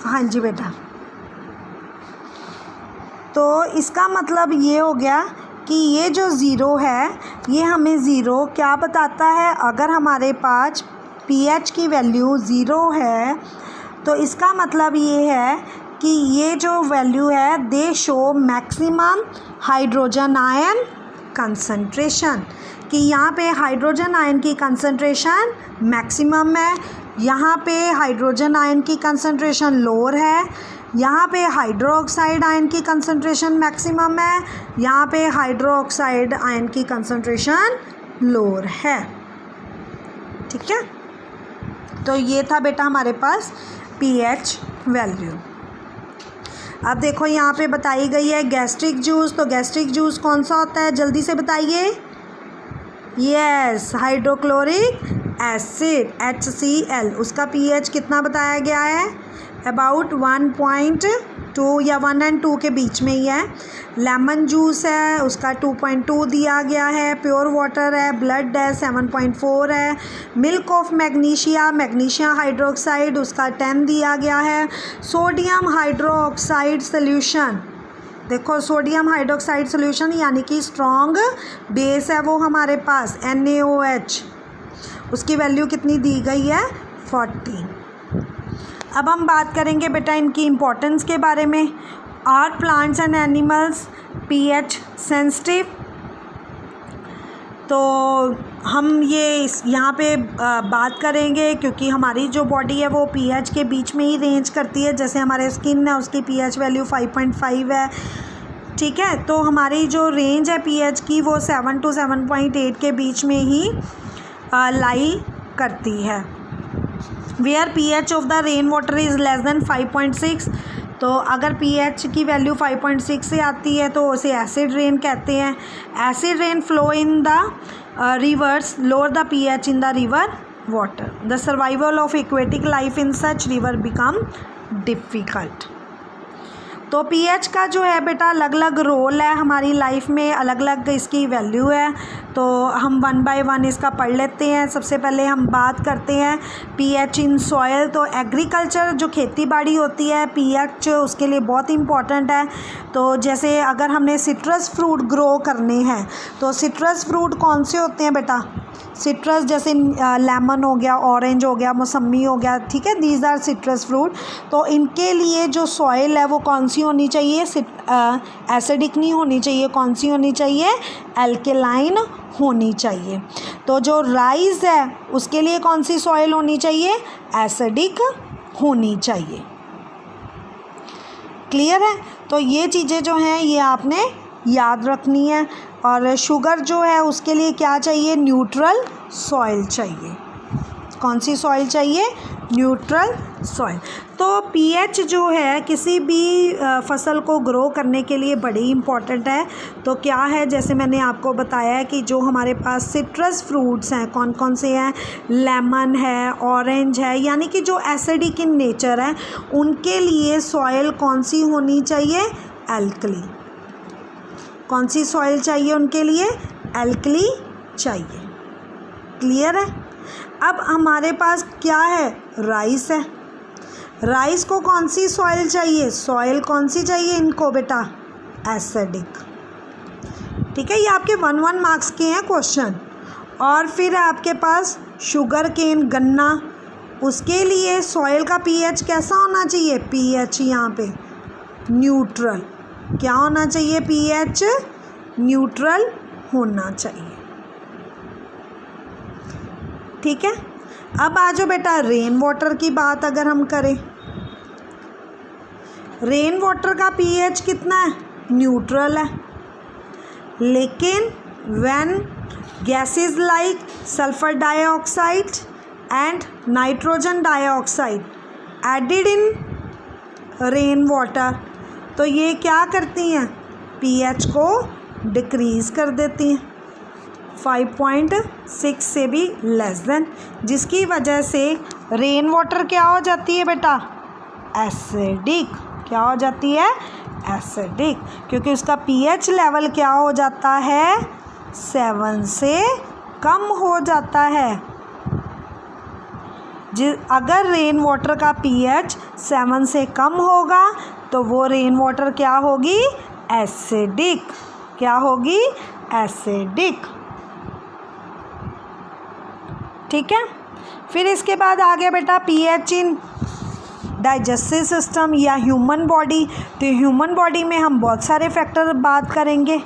हाँ जी बेटा, तो इसका मतलब ये हो गया कि ये जो ज़ीरो है ये हमें ज़ीरो क्या बताता है, अगर हमारे पास pH की वैल्यू ज़ीरो है तो इसका मतलब ये है कि ये जो वैल्यू है दे show maximum hydrogen ion concentration, कि यहाँ पे हाइड्रोजन आयन की कंसंट्रेशन मैक्सिमम है, यहाँ पे हाइड्रोजन आयन की कंसंट्रेशन लोअर है, यहाँ पे हाइड्रोक्साइड आयन की कंसंट्रेशन मैक्सिमम है, यहाँ पे हाइड्रोक्साइड आयन की कंसंट्रेशन लोअर है। ठीक है, तो ये था बेटा हमारे पास pH वैल्यू। अब देखो यहाँ पे बताई गई है गैस्ट्रिक जूस, तो गैस्ट्रिक जूस कौन सा होता है, जल्दी से बताइए। यस, हाइड्रोक्लोरिक एसिड HCl, उसका pH कितना बताया गया है, अबाउट 1.2 या 1 और 2 के बीच में ही है। लेमन जूस है उसका 2.2 दिया गया है, प्योर वाटर है, ब्लड है 7.4 है, मिल्क ऑफ मैग्नीशिया हाइड्रोक्साइड उसका 10 दिया गया है। सोडियम हाइड्रोक्साइड सोल्यूशन, देखो सोडियम हाइड्रोक्साइड सोल्यूशन यानी कि स्ट्रॉन्ग बेस है वो हमारे पास NaOH, उसकी वैल्यू कितनी दी गई है 14। अब हम बात करेंगे बेटा इनकी इम्पोर्टेंस के बारे में। Are plants and animals pH sensitive, तो हम ये यहाँ पे बात करेंगे क्योंकि हमारी जो बॉडी है वो pH के बीच में ही रेंज करती है। जैसे हमारे स्किन है उसकी pH वैल्यू 5.5 है, ठीक है, तो हमारी जो रेंज है pH की वो 7 to 7.8 के बीच में ही लाई करती है। Where pH of the rain water is less than 5.6, तो अगर pH की वैल्यू 5.6 से आती है तो उसे एसिड रेन कहते हैं। Acid rain flow in the reverse lower the pH in the river water, the survival of aquatic life in such river become difficult. तो pH का जो है बेटा अलग अलग रोल है हमारी लाइफ में, अलग अलग इसकी वैल्यू है, तो हम 1 by 1 इसका पढ़ लेते हैं। सबसे पहले हम बात करते हैं pH इन सॉयल, तो एग्रीकल्चर जो खेती बाड़ी होती है pH उसके लिए बहुत इम्पॉर्टेंट है। तो जैसे अगर हमने सिट्रस फ्रूट ग्रो करने हैं तो सिट्रस फ्रूट कौन से होते हैं बेटा, सिट्रस जैसे लेमन हो गया, ऑरेंज हो गया, मौसम्मी हो गया, ठीक है, दीज आर सिट्रस फ्रूट। तो इनके लिए जो सॉइल है वो कौन सी होनी चाहिए, एसिडिक नहीं होनी चाहिए, कौन सी होनी चाहिए, एल्केलाइन होनी चाहिए। तो जो राइस है उसके लिए कौन सी सॉइल होनी चाहिए, एसिडिक होनी चाहिए। क्लियर है, तो ये चीज़ें जो हैं ये आपने याद रखनी है। और शुगर जो है उसके लिए क्या चाहिए, न्यूट्रल सॉइल चाहिए। कौन सी सॉइल चाहिए, न्यूट्रल सॉइल। तो pH जो है किसी भी फसल को ग्रो करने के लिए बड़ी इम्पॉर्टेंट है। तो क्या है, जैसे मैंने आपको बताया है कि जो हमारे पास सिट्रस फ्रूट्स हैं कौन कौन से हैं, लेमन है, ऑरेंज है, यानी कि जो एसिडिक इन नेचर है, उनके लिए सॉइल कौन सी होनी चाहिए, एल्कली। कौन सी सॉइल चाहिए उनके लिए, एल्कली चाहिए। क्लियर है। अब हमारे पास क्या है, राइस है, राइस को कौन सी सॉइल चाहिए, सॉइल कौन सी चाहिए इनको बेटा, एसिडिक। ठीक है, ये आपके 1 मार्क्स के हैं क्वेश्चन। और फिर आपके पास शुगर केन, गन्ना, उसके लिए सॉइल का pH कैसा होना चाहिए, pH यहाँ पे न्यूट्रल। क्या होना चाहिए, pH न्यूट्रल होना चाहिए। ठीक है, अब आ जाओ बेटा रेन वाटर की बात अगर हम करें, रेन वाटर का pH कितना है, न्यूट्रल है। लेकिन when gases like sulphur dioxide and nitrogen dioxide added in rain water, तो ये क्या करती हैं, pH को डिक्रीज़ कर देती हैं 5.6 से भी लेस देन, जिसकी वजह से रेन वाटर क्या हो जाती है बेटा, एसिडिक। क्या हो जाती है, एसिडिक, क्योंकि उसका pH लेवल क्या हो जाता है, 7 से कम हो जाता है। अगर रेन वाटर का pH 7 से कम होगा तो वो रेन वाटर क्या होगी, एसिडिक। क्या होगी, एसिडिक। ठीक है। फिर इसके बाद आ गया बेटा pH इन डाइजेस्टिव सिस्टम या ह्यूमन बॉडी। तो ह्यूमन बॉडी में हम बहुत सारे फैक्टर बात करेंगे।